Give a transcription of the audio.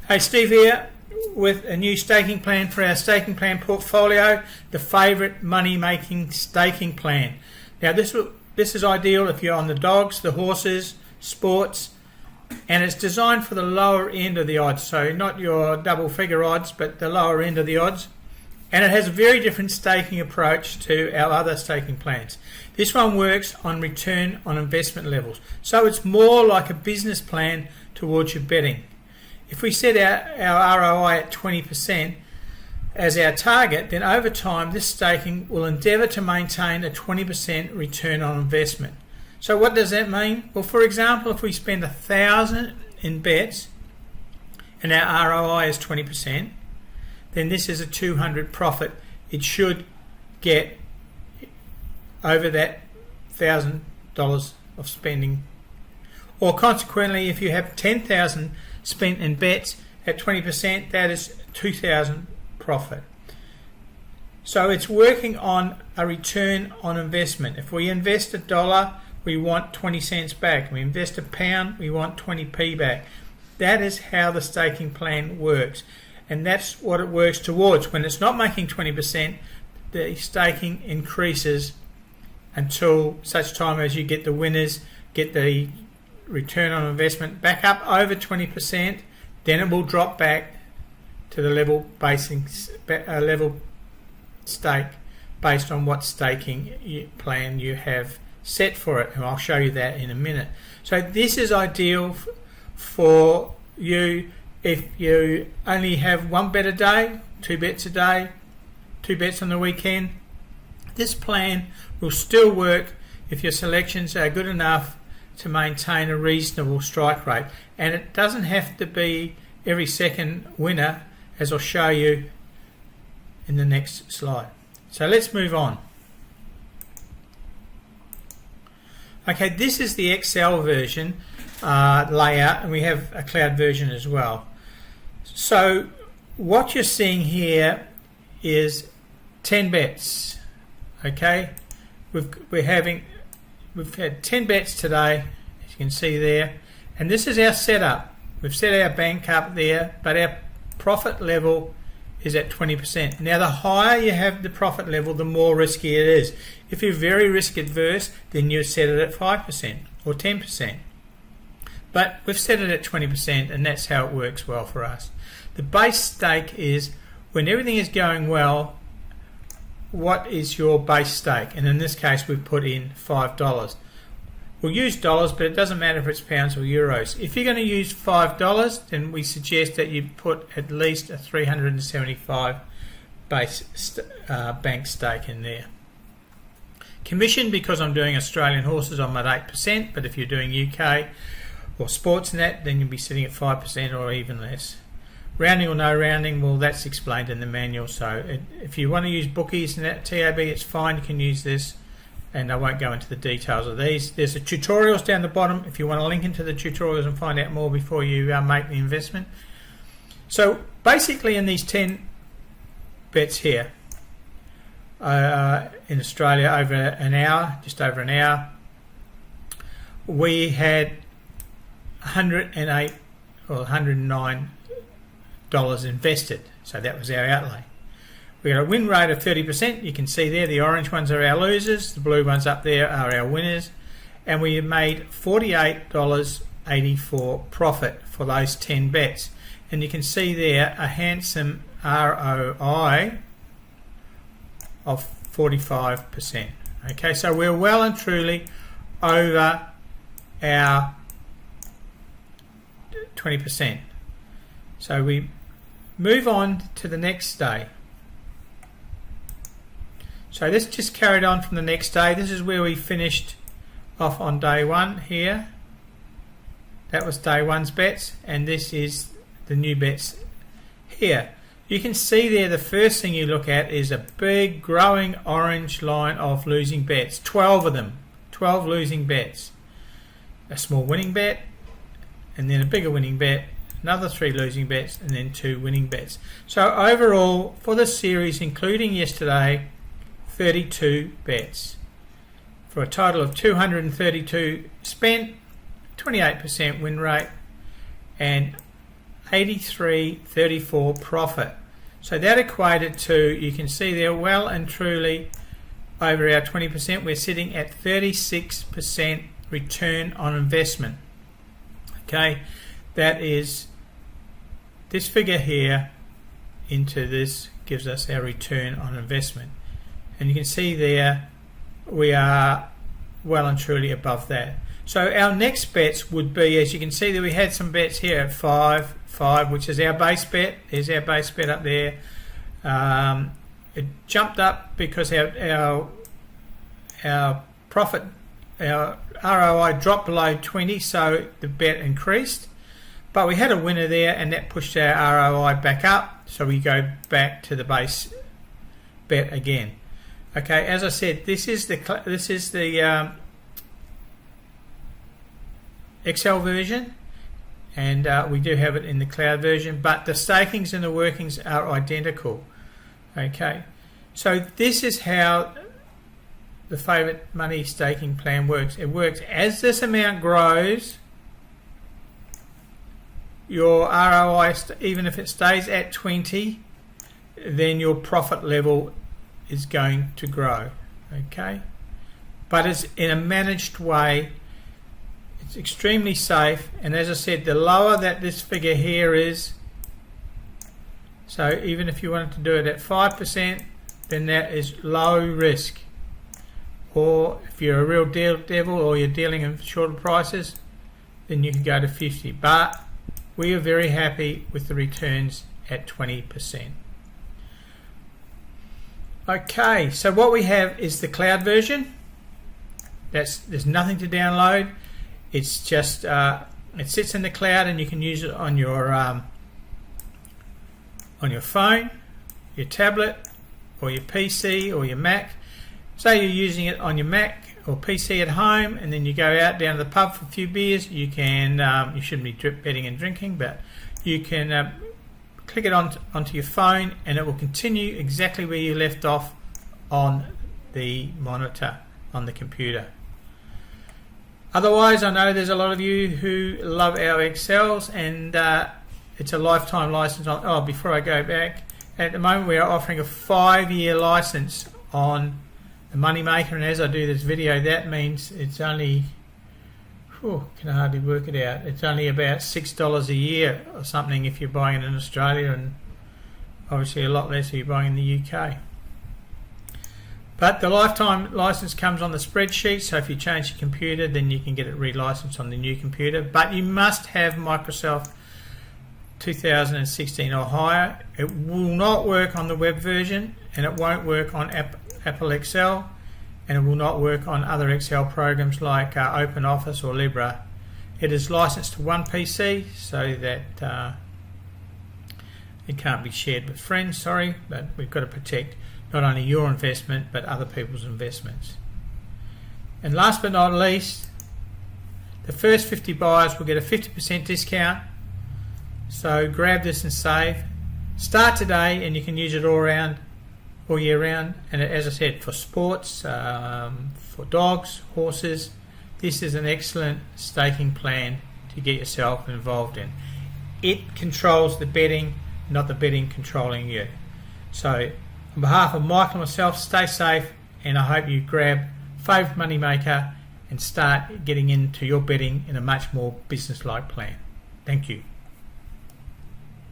Hey, Steve here with a new staking plan for our staking plan portfolio, the favourite money-making staking plan. Now this is ideal if you're on the dogs, the horses, sports, and it's designed for the lower end of the odds, so not your double figure odds, but the lower end of the odds. And it has a very different staking approach to our other staking plans. This one works on return on investment levels, so it's more like a business plan towards your betting. If we set our ROI at 20% as our target, then over time this staking will endeavour to maintain a 20% return on investment. So what does that mean? Well, for example, if we spend 1,000 in bets and our ROI is 20%, then this is a 200 profit. It should get over that $1,000 of spending. Or consequently, if you have 10,000 spent in bets at 20%, that is 2,000 profit. So it's working on a return on investment. If we invest $1, we want 20 cents back. If we invest £1, we want 20p back. That is how the staking plan works, and that's what it works towards. When it's not making 20%, the staking increases until such time as you get the winners, get the return on investment back up over 20%, then it will drop back to the level stake based on what staking plan you have set for it, and I'll show you that in a minute. So this is ideal for you if you only have one bet a day, 2 bets a day, 2 bets on the weekend. This plan will still work if your selections are good enough to maintain a reasonable strike rate, and it doesn't have to be every second winner, as I'll show you in the next slide. So let's move on. Okay, this is the Excel version layout, and we have a cloud version as well. So what you're seeing here is 10 bets. Okay, we've had 10 bets today, as you can see there, and this is our setup. We've set our bank up there, but our profit level is at 20%. Now the higher you have the profit level, the more risky it is. If you're very risk adverse, then you set it at 5% or 10%. But we've set it at 20%, and that's how it works well for us. The base stake is when everything is going well, what is your base stake? And in this case we've put in $5. We'll use dollars, but it doesn't matter if it's pounds or euros. If you're going to use $5, then we suggest that you put at least a 375 base bank stake in there. Commission, because I'm doing Australian horses, I'm at 8%, but if you're doing UK or sports and that, then you'll be sitting at 5% or even less. Rounding or no rounding, well, that's explained in the manual. So if you want to use bookies and that TAB, it's fine. You can use this, and I won't go into the details of these. There's the tutorials down the bottom if you want to link into the tutorials and find out more before you make the investment. So basically, in these 10 bets here in Australia, over an hour, just over an hour, we had 108 or 109 dollars invested, so that was our outlay. We got a win rate of 30%. You can see there the orange ones are our losers, the blue ones up there are our winners, and we made $48.84 profit for those 10 bets, and you can see there a handsome ROI of 45%. Okay, so we're well and truly over our 20%. So we move on to the next day. So this just carried on from the next day. This is where we finished off on day one here. That was day one's bets, and this is the new bets here. You can see there the first thing you look at is a big growing orange line of losing bets. 12 of them. 12 losing bets. A small winning bet, and then a bigger winning bet, another 3 losing bets, and then 2 winning bets. So overall, for the series, including yesterday, 32 bets for a total of 232 spent, 28% win rate, and 83.34 profit. So that equated to, you can see there, well and truly over our 20%, we're sitting at 36% return on investment. Okay, that is this figure here into this gives us our return on investment, and you can see there we are well and truly above that. So our next bets would be, as you can see that we had some bets here at 5, which is our base bet. There's our base bet up there. It jumped up because our profit, our ROI dropped below 20, so the bet increased. But we had a winner there, and that pushed our ROI back up, so we go back to the base bet again. Okay, as I said, this is the Excel version, and we do have it in the cloud version, but the stakings and the workings are identical. Okay, so this is how the Favourite Money staking plan works. It works as this amount grows, your ROI, even if it stays at 20, then your profit level is going to grow. Okay, but it's in a managed way. It's extremely safe, and as I said, the lower that this figure here is, so even if you wanted to do it at 5%, then that is low risk. Or if you're a real devil or you're dealing in shorter prices, then you can go to 50. But we are very happy with the returns at 20%. Okay, so what we have is the cloud version. There's nothing to download. It's just it sits in the cloud, and you can use it on your phone, your tablet, or your PC or your Mac. Say you're using it on your Mac or PC at home, and then you go out down to the pub for a few beers. You can you shouldn't be drip betting and drinking, but you can click it onto your phone, and it will continue exactly where you left off on the monitor on the computer. Otherwise, I know there's a lot of you who love our Excels, and it's a lifetime license on. Oh, before I go back, at the moment we are offering a 5-year license on the Moneymaker, and as I do this video, that means it's only, can hardly work it out, it's only about $6 a year or something if you're buying it in Australia, and obviously a lot less if you're buying in the UK. But the lifetime license comes on the spreadsheet, so if you change your computer, then you can get it re-licensed on the new computer. But you must have Microsoft 2016 or higher. It will not work on the web version, and it won't work on Apple Excel, and it will not work on other Excel programs like OpenOffice or Libra. It is licensed to one PC, so that it can't be shared with friends, but we've got to protect not only your investment but other people's investments. And last but not least, the first 50 buyers will get a 50% discount. So grab this and save. Start today, and you can use it all year round. And as I said, for sports, for dogs, horses, this is an excellent staking plan to get yourself involved in. It controls the betting, not the betting controlling you. So on behalf of Michael and myself, stay safe, and I hope you grab Favourite Moneymaker and start getting into your betting in a much more business-like plan. Thank you.